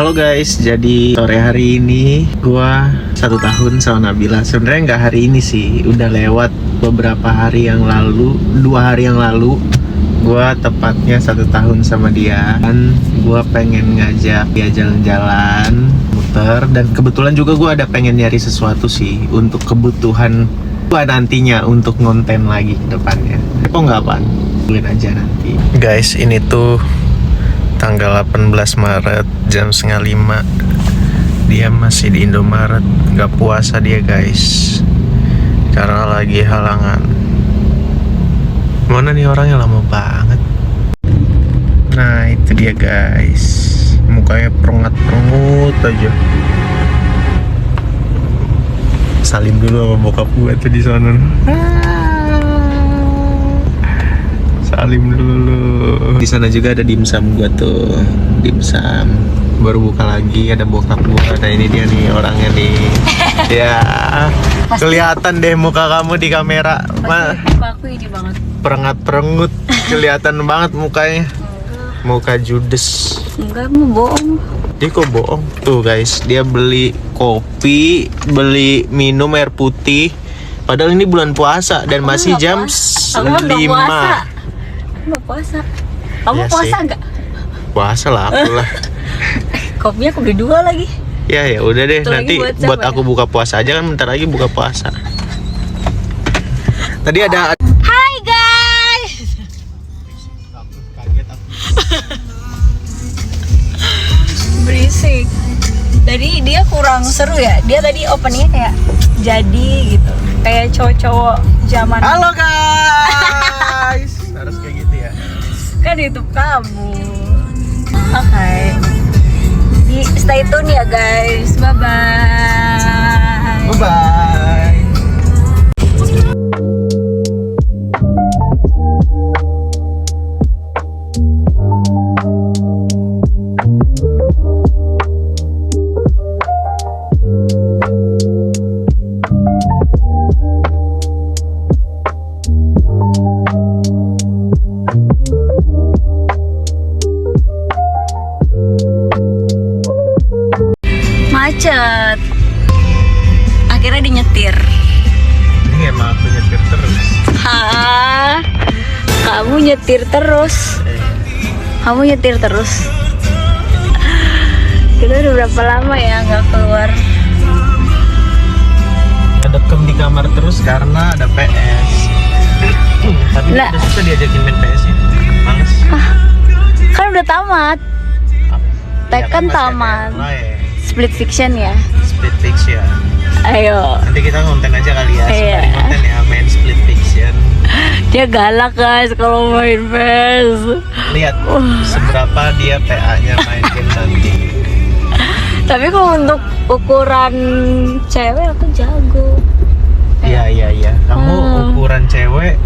Halo guys, jadi sore hari ini gua 1 tahun sama Nabila. Sebenarnya nggak hari ini sih, udah lewat beberapa hari yang lalu, 2 hari yang lalu. Gua tepatnya 1 tahun sama dia. Dan gua pengen ngajak dia jalan-jalan, muter. Dan kebetulan juga gua ada pengen nyari sesuatu sih untuk kebutuhan gua nantinya untuk ngonten lagi ke depannya. Kok nggak apaan? Tungguin aja nanti. Guys, ini tuh tanggal 18 Maret jam 4:30. Dia masih di Indomaret. Gak puasa dia guys, karena lagi halangan. Mana nih orangnya, lama banget. Nah itu dia guys, mukanya perengat-perengut aja. Salim dulu sama bokap gue tuh di sana. Salim dulu. Di sana juga ada dimsum gua tuh. Dimsum baru buka lagi, ada bokap gua. Nah ini dia nih orangnya nih. Ya, kelihatan deh muka kamu di kamera. Muka aku ini banget. Perengat-perengut, kelihatan banget mukanya. Muka judes. Enggak, mau bohong. Dia kok bohong? Tuh guys, dia beli kopi, beli minum air putih. Padahal ini bulan puasa dan masih jam 5. Nggak puasa. Kamu Ya puasa sih. nggak? Puasa lah aku lah. Kopinya aku beli 2 lagi. Ya udah deh, Itu nanti lagi buat buat aku buka puasa aja kan, bentar lagi buka puasa. Tadi ada Hai guys. Berisik. Tadi dia kurang seru ya. Dia tadi openingnya kayak jadi gitu. Kayak cowok-cowok zaman. Halo guys. Harus kayak gitu ya. Kan YouTube kamu. Oke. Stay tune ya guys. Bye bye. Bye bye. Macet. Akhirnya dinyetir. Ini emang aku nyetir terus. Hah? Kamu nyetir terus. Kamu nyetir terus. Kita udah berapa lama ya nggak keluar? Ngedekem di kamar terus karena ada PS. Tapi Lah. udah susah diajakin main PS ya. Males. Kan udah tamat. Ya Tekken masih ada tamat. yang lain. Split fiction ya. Split fiction. Ayo. Nanti kita ngonten aja kali ya. Iya. Sembari ngonten ya main split fiction. Dia galak guys kalau main PS. Lihat seberapa dia PA-nya main game nanti. Tapi kalau untuk ukuran cewek aku jago. Iya. Kamu ukuran cewek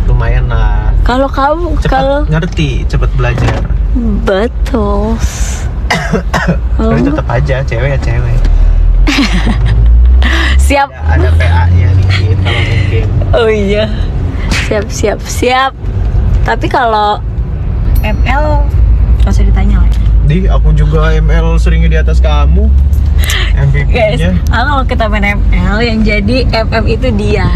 lumayan lah. Kalau kamu Cepat ngerti, cepat belajar. betul. Tapi tetap aja cewek ya cewek. Siap. Ada PA-nya dikit kalau mungkin. Oh iya. Siap. Tapi kalau ML nggak usah ditanya lah. Di aku juga ML seringnya di atas kamu. Guys, MVP-nya. kalau kita main ML yang jadi MM itu dia.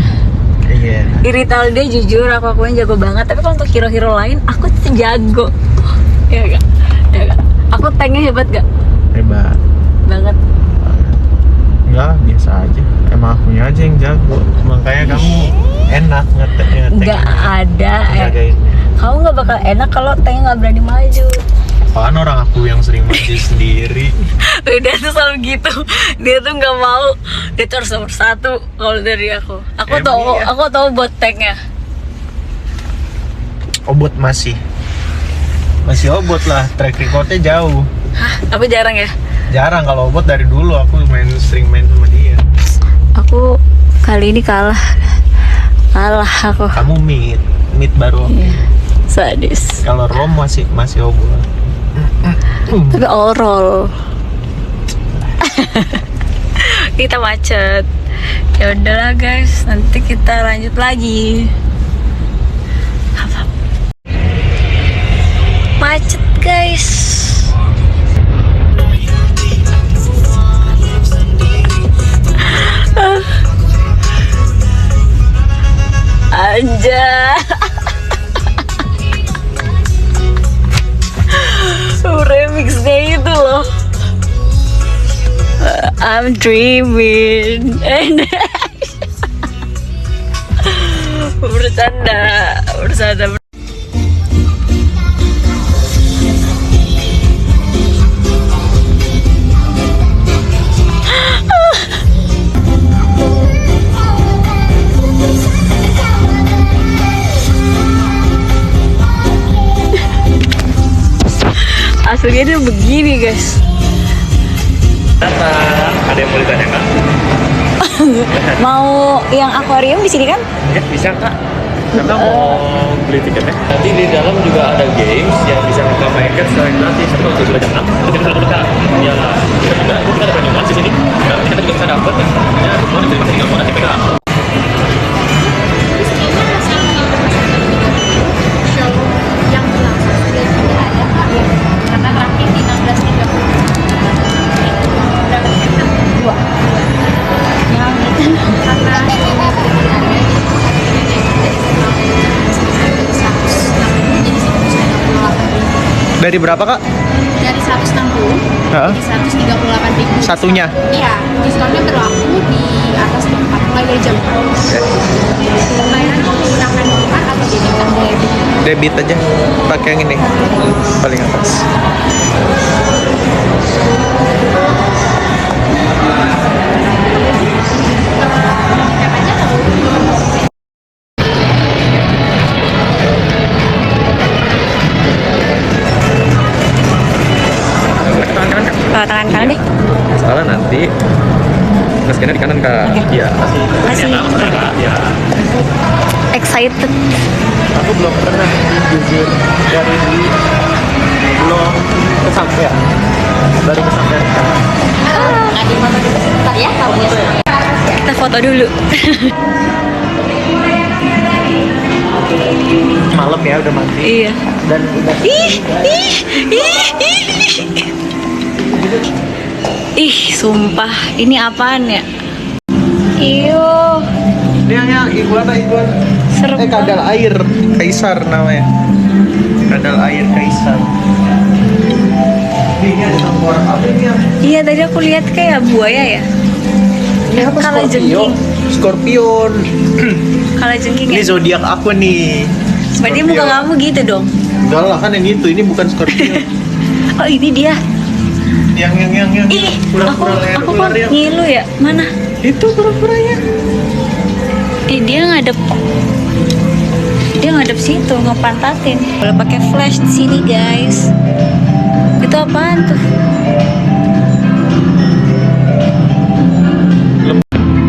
Iya. Irital dia jujur aku akuin jago banget. Tapi kalau untuk hero-hero lain aku tuh jago. Ya gak? Aku tanknya hebat gak? Hebat. Banget. Enggak, biasa aja. Emang akunya aja yang jago. Makanya kamu enak ngeteknya. Nggak ada. Jagainnya. Kamu nggak bakal enak kalau tanknya nggak berani maju. Apaan orang aku yang sering maju sendiri. Dia tuh selalu gitu. Dia tuh nggak mau. Dia tuh harus nomor 1 kalau dari aku. Aku tahu buat tanknya. Obot masih obot lah, track recordnya jauh. Hah? Aku jarang ya. Jarang, kalau obot dari dulu aku sering main sama dia. Aku kali ini kalah aku. Kamu mid baru. Iya. Sadis. Kalau Rom masih obot. Tapi all. Kita macet. Ya udahlah guys, nanti kita lanjut lagi. Macet guys. Anjay. Remixnya itu loh. I'm dreaming and bercanda. Aslinya dia begini guys. Ada yang mau ditanyakan? Mau yang akuarium di sini kan? Ya bisa kak. Kakak mau beli tiketnya? Nanti di dalam juga ada games yang bisa kakak mainkan selain gratis. Atau sudah jam 6 kita buka. Ya kita ada premium di sini. Nanti kita juga bisa dapat. Ya semua diterima tinggal mau nanti pegang. Dari berapa kak? Dari 160 Hah? jadi 138.000. Satunya? Iya, diskonnya berlaku di atas tempat mulai dari jam 4. Pembayaran menggunakan dolar atau debit. Debit aja. Pakai yang ini. Paling atas. Tangan kanan deh. Salah nanti. Scanner di kanan kak. Iya. Masih Iya. excited. Aku belum pernah jujur dari belum kesampaian. Baru kesampaian sekarang. Ada foto dulu sebentar ya, kalau ya. Kita foto dulu. Malam ya udah mati. Iya. Dan udah. Ih, sumpah, ini apaan ya? Iyo, Ini yang iguana. serem Kadal air kaisar namanya. Kadal air kaisar. Ini ada orang apa ini ya? Iya, tadi aku lihat kayak buaya ya. Ini apa? Kala Scorpion. Scorpion. Kalau jengking Ini ya. zodiak aku nih. Berarti muka kamu gitu dong. Enggak lah kan yang itu. Ini bukan Scorpion. Oh, ini dia. yang Ih, pura-pura leher aku ular kok ya. ngilu ya? Mana? Itu pura-puranya. Dia ngadep situ, ngepantatin. Boleh pakai flash di sini, guys. Itu apaan tuh?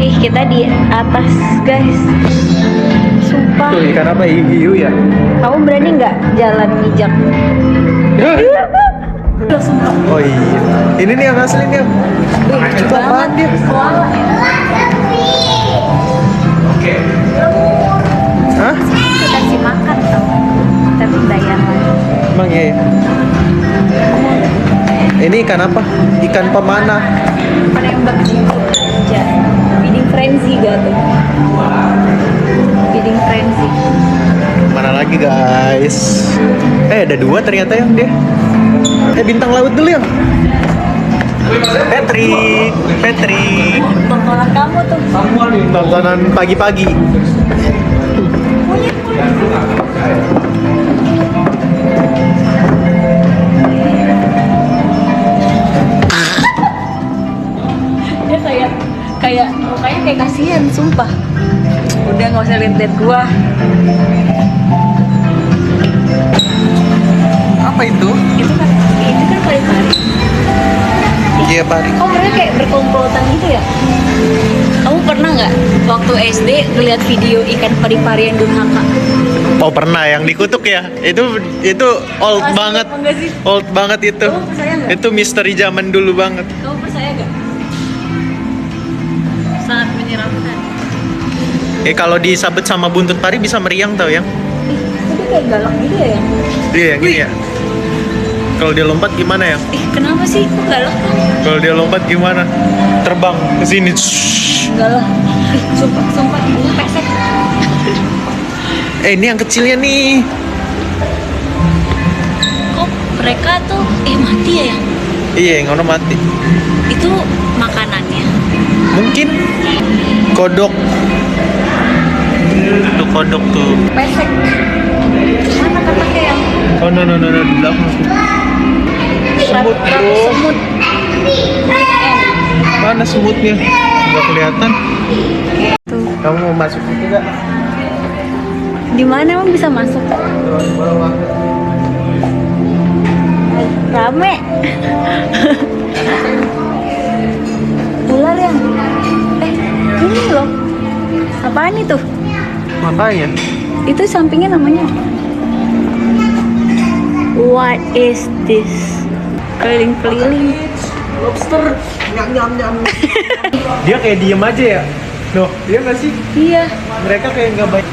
Ih, kita di atas, guys. Sumpah. Tuh ikan apa hiu ya? Kamu berani nggak jalan mijak? Sumpah. Oh iya. Ini nih yang asli nih. Lucu Itu apaan dia? Koala ya? Hah? Kita kasih makan tau. Tapi bayar lagi. Emang iya ya? Ini ikan apa? Ikan pemanah. Penembak gitu aja. Feeding frenzy gak tuh? Feeding frenzy. Mana lagi guys? Ada 2 ternyata yang dia. Bintang laut dulu ya. Patrick. Tontonan kamu tuh. Tontonan pagi-pagi. Dia kayak mukanya kayak kasihan, sumpah. Udah nggak usah lihat gua. Apa itu? Itu kan pari-pari. Iya pari. Oh, mereka kayak berkomplotan gitu ya? Kamu pernah nggak waktu SD ngeliat video ikan pari-pari yang durhaka? Oh pernah yang dikutuk ya? Itu old Asli, banget. enggak sih? Old banget itu. Kamu percaya nggak? Itu misteri zaman dulu banget. Kamu percaya nggak? Sangat menyeramkan. Kalau disabet sama buntut pari bisa meriang tau ya? Itu kayak galak gitu ya? Iya yang ini ya. Kalau dia lompat gimana ya? Kenapa sih? Kok galak kan? Kalau dia lompat gimana? Terbang ke sini. Galak. Sumpah, ibunya pesek. Ini yang kecilnya nih. Kok mereka tuh mati ya yang Iya, yang ono mati. itu makanannya? Mungkin kodok. Itu kodok tuh. Pesek. Mana katanya yang Oh no no no no di belakang. Semut bro. semut? Mana semutnya? Nggak kelihatan. Tuh. Kamu mau masuk itu nggak? Di mana emang bisa masuk? Di bawah. Rame. Ular yang ini loh. Apaan itu? Makanya. Itu sampingnya namanya apa? What is this? Keliling-keliling. Lobster. Nyam nyam. Dia kayak diem aja ya. Loh, dia nggak sih? Iya, Mereka kayak nggak baik.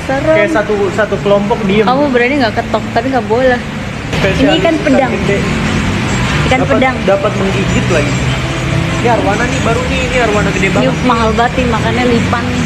serem. Kayak satu kelompok diem. Kamu berani nggak ketok, tapi nggak boleh. Spesialis Ini ikan pedang. gede. Ikan pedang. Dapat menggigit lagi. Ini arwana nih baru nih, ini arwana gede Ini banget. mahal banget nih, makannya lipan nih.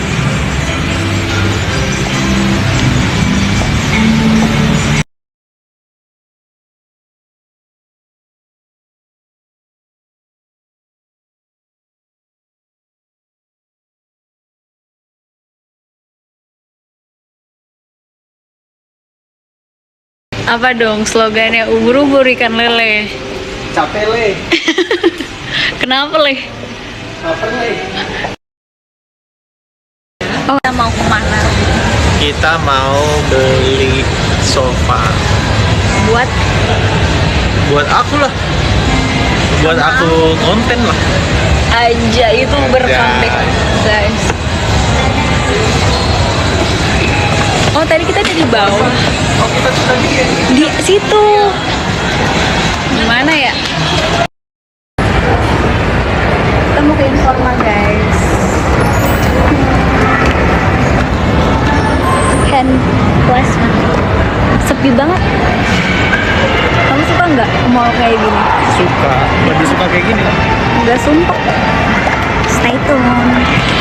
Apa dong slogannya? Ubur-ubur ikan lele. Capek le. Kenapa leh? Lapar le. Oh, kita mau kemana? Kita mau beli sofa Buat buat aku lah. Buat aku konten lah. aja itu bercomeback, guys. Oh, tadi kita ada di bawah. Oh, kita tuh tadi ya. Di situ. Gimana ya? Kita mau ke Informa, guys. Hand plasma. Sepi banget. Kamu suka nggak mall kayak gini? Suka. Waduh suka kayak gini lah. Nggak sumpah. Stay tune.